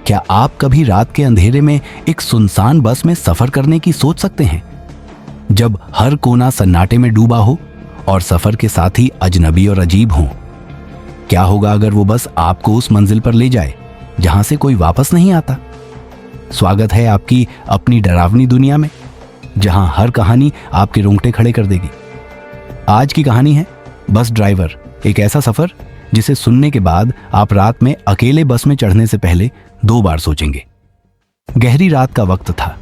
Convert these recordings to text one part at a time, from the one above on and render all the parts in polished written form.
क्या आप कभी रात के अंधेरे में एक सुनसान बस में सफर करने की सोच सकते हैं, जब हर कोना सन्नाटे में डूबा हो और सफर के साथी अजनबी और अजीब हों? क्या होगा अगर वो बस आपको उस मंजिल पर ले जाए जहां से कोई वापस नहीं आता? स्वागत है आपकी अपनी डरावनी दुनिया में, जहां हर कहानी आपके रोंगटे खड़े कर देगी। आज की कहानी है बस ड्राइवर, एक ऐसा सफर जिसे सुनने के बाद आप रात में अकेले बस में चढ़ने से पहले 2 बार सोचेंगे। गहरी रात का वक्त था।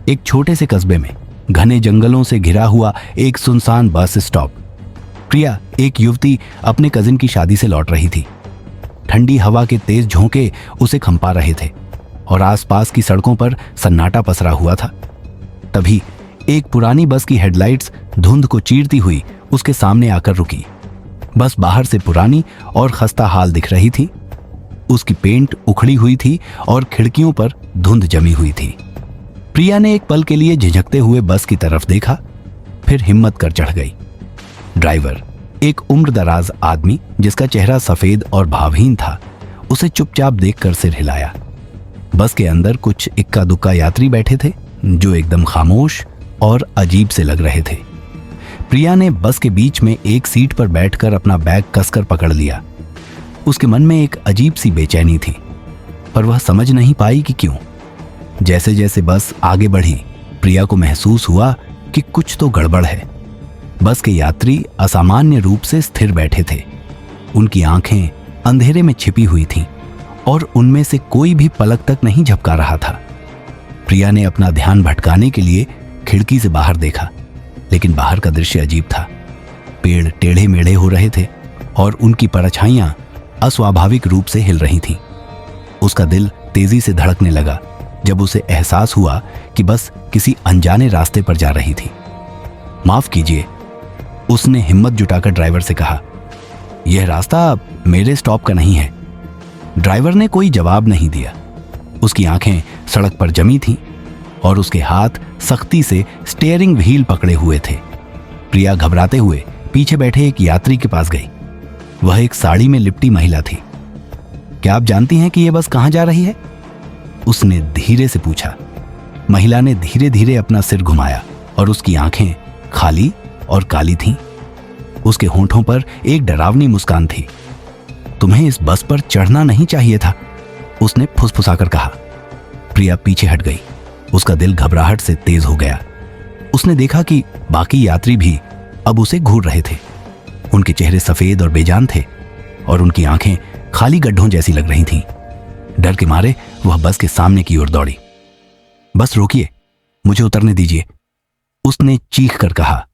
एक छोटे से कस्बे में घने जंगलों से घिरा हुआ एक सुनसान बस स्टॉप। प्रिया, एक युवती, अपने कजिन की शादी से लौट रही थी। ठंडी हवा के तेज झोंके उसे खंपा रहे थे और आसपास की सड़कों पर सन्नाटा पसरा हुआ था। तभी एक पुरानी बस की हेडलाइट्स धुंध को चीरती हुई उसके सामने आकर रुकी। बस बाहर से पुरानी और खस्ता हाल दिख रही थी। उसकी पेंट उखड़ी हुई थी और खिड़कियों पर धुंध जमी हुई थी। प्रिया ने एक पल के लिए झिझकते हुए बस की तरफ देखा, फिर हिम्मत कर चढ़ गई। ड्राइवर, एक उम्रदराज आदमी जिसका चेहरा सफेद और भावहीन था, उसे चुपचाप देखकर सिर हिलाया। बस के अंदर कुछ इक्का दुक्का यात्री बैठे थे जो एकदम खामोश और अजीब से लग रहे थे। प्रिया ने बस के बीच में एक सीट पर बैठकर अपना बैग कसकर पकड़ लिया। उसके मन में एक अजीब सी बेचैनी थी, पर वह समझ नहीं पाई कि क्यों। जैसे जैसे बस आगे बढ़ी, प्रिया को महसूस हुआ कि कुछ तो गड़बड़ है। बस के यात्री असामान्य रूप से स्थिर बैठे थे। उनकी आंखें अंधेरे में छिपी हुई थीं और उनमें से कोई भी पलक तक नहीं झपका रहा था। प्रिया ने अपना ध्यान भटकाने के लिए खिड़की से बाहर देखा, लेकिन बाहर का दृश्य अजीब था। पेड़ टेढ़े मेढ़े हो रहे थे और उनकी परछाइयां अस्वाभाविक रूप से हिल रही थीं। उसका दिल तेजी से धड़कने लगा जब उसे एहसास हुआ कि बस किसी अनजाने रास्ते पर जा रही थी। माफ कीजिए, उसने हिम्मत जुटाकर ड्राइवर से कहा, यह रास्ता मेरे स्टॉप का नहीं है। ड्राइवर ने कोई जवाब नहीं दिया। उसकी आंखें सड़क पर जमी थीं और उसके हाथ सख्ती से स्टीयरिंग व्हील पकड़े हुए थे। प्रिया घबराते हुए पीछे बैठे एक यात्री के पास गई। वह एक साड़ी में लिपटी महिला थी। क्या आप जानती हैं कि यह बस कहां जा रही है? उसने धीरे से पूछा। महिला ने धीरे धीरे अपना सिर घुमाया और उसकी आंखें खाली और काली थीं। उसके होंठों पर एक डरावनी मुस्कान थी। तुम्हें इस बस पर चढ़ना नहीं चाहिए था, उसने फुसफुसाकर कहा। प्रिया पीछे हट गई। उसका दिल घबराहट से तेज हो गया। उसने देखा कि बाकी यात्री भी अब उसे घूर रहे थे। उनके चेहरे सफेद और बेजान थे और उनकी आंखें खाली गड्ढों जैसी लग रही थीं। डर के मारे वह बस के सामने की ओर दौड़ी। बस रोकिए, मुझे उतरने दीजिए, उसने चीख कर कहा।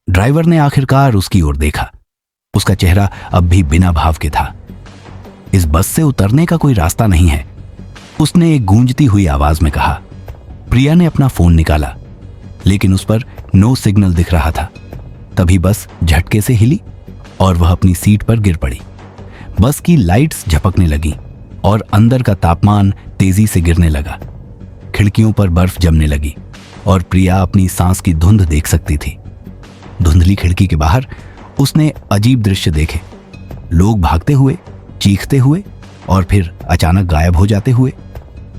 ड्राइवर ने आखिरकार उसकी ओर देखा। उसका चेहरा अब भी बिना भाव के था। इस बस से उतरने का कोई रास्ता नहीं है, उसने एक गूंजती हुई आवाज में कहा। प्रिया ने अपना फोन निकाला, लेकिन उस पर नो सिग्नल दिख रहा था। तभी बस झटके से हिली और वह अपनी सीट पर गिर पड़ी। बस की लाइट्स झपकने लगीं और अंदर का तापमान तेजी से गिरने लगा। खिड़कियों पर बर्फ जमने लगी और प्रिया अपनी सांस की धुंध देख सकती थी। धुंधली खिड़की के बाहर उसने अजीब दृश्य देखे। लोग भागते हुए, चीखते हुए और फिर अचानक गायब हो जाते हुए।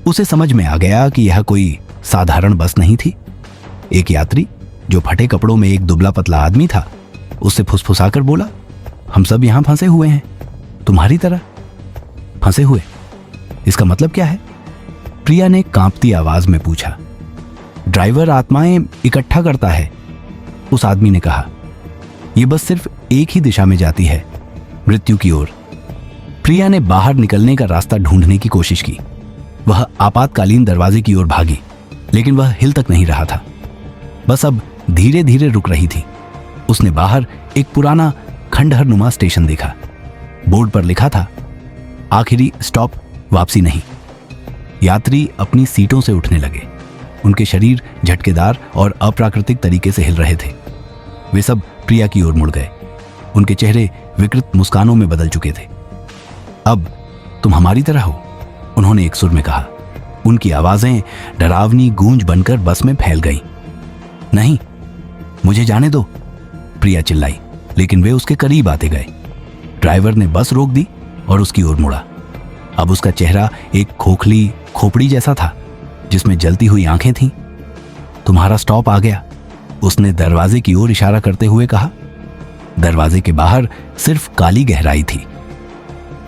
उसे समझ में आ गया कि यह कोई साधारण बस नहीं थी। एक यात्री जो फटे कपड़ों में एक दुबला पतला आदमी था, उससे फुसफुसाकर बोला, हम सब यहां फंसे हुए हैं, तुम्हारी तरह। फंसे हुए? इसका मतलब क्या है? प्रिया ने कांपती आवाज में पूछा। ड्राइवर आत्माएं इकट्ठा करता है, उस आदमी ने कहा। यह बस सिर्फ एक ही दिशा में जाती है, मृत्यु की ओर। प्रिया ने बाहर निकलने का रास्ता ढूंढने की कोशिश की। वह आपातकालीन दरवाजे की ओर भागी, लेकिन वह हिल तक नहीं रहा था। बस अब धीरे धीरे रुक रही थी। उसने बाहर एक पुराना खंडहर नुमा स्टेशन देखा। बोर्ड पर लिखा था, आखिरी स्टॉप, वापसी नहीं। यात्री अपनी सीटों से उठने लगे। उनके शरीर झटकेदार और अप्राकृतिक तरीके से हिल रहे थे। वे सब प्रिया की ओर मुड़ गए। उनके चेहरे विकृत मुस्कानों में बदल चुके थे। अब तुम हमारी तरह हो, उन्होंने एक सुर में कहा। उनकी आवाजें डरावनी गूंज बनकर बस में फैल गईं। नहीं, मुझे जाने दो, प्रिया चिल्लाई, लेकिन वे उसके करीब आते गए। ड्राइवर ने बस रोक दी और उसकी ओर मुड़ा। अब उसका चेहरा एक खोखली खोपड़ी जैसा था जिसमें जलती हुई आंखें थीं। तुम्हारा स्टॉप आ गया, उसने दरवाजे की ओर इशारा करते हुए कहा। दरवाजे के बाहर सिर्फ काली गहराई थी।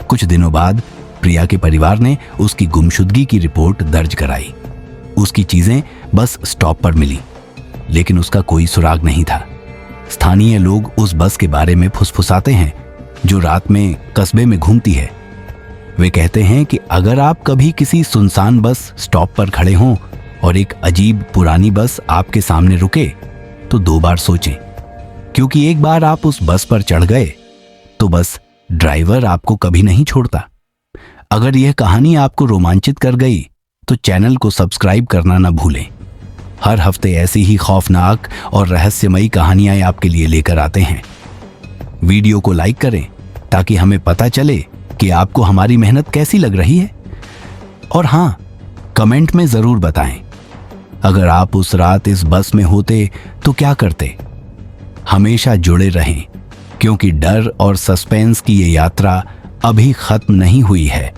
कुछ दिनों बाद प्रिया के परिवार ने उसकी गुमशुदगी की रिपोर्ट दर्ज कराई। उसकी चीजें बस स्टॉप पर मिली, लेकिन उसका कोई सुराग नहीं था। स्थानीय लोग उस बस के बारे में फुसफुसाते हैं जो रात में कस्बे में घूमती है। वे कहते हैं कि अगर आप कभी किसी सुनसान बस स्टॉप पर खड़े हों और एक अजीब पुरानी बस आपके सामने रुके तो 2 बार सोचें, क्योंकि एक बार आप उस बस पर चढ़ गए तो बस ड्राइवर आपको कभी नहीं छोड़ता। अगर यह कहानी आपको रोमांचित कर गई तो चैनल को सब्सक्राइब करना न भूलें। हर हफ्ते ऐसी ही खौफनाक और रहस्यमयी कहानियां आपके लिए लेकर आते हैं। वीडियो को लाइक करें ताकि हमें पता चले कि आपको हमारी मेहनत कैसी लग रही है। और हाँ, कमेंट में जरूर बताएं, अगर आप उस रात इस बस में होते तो क्या करते। हमेशा जुड़े रहें, क्योंकि डर और सस्पेंस की ये यात्रा अभी खत्म नहीं हुई है।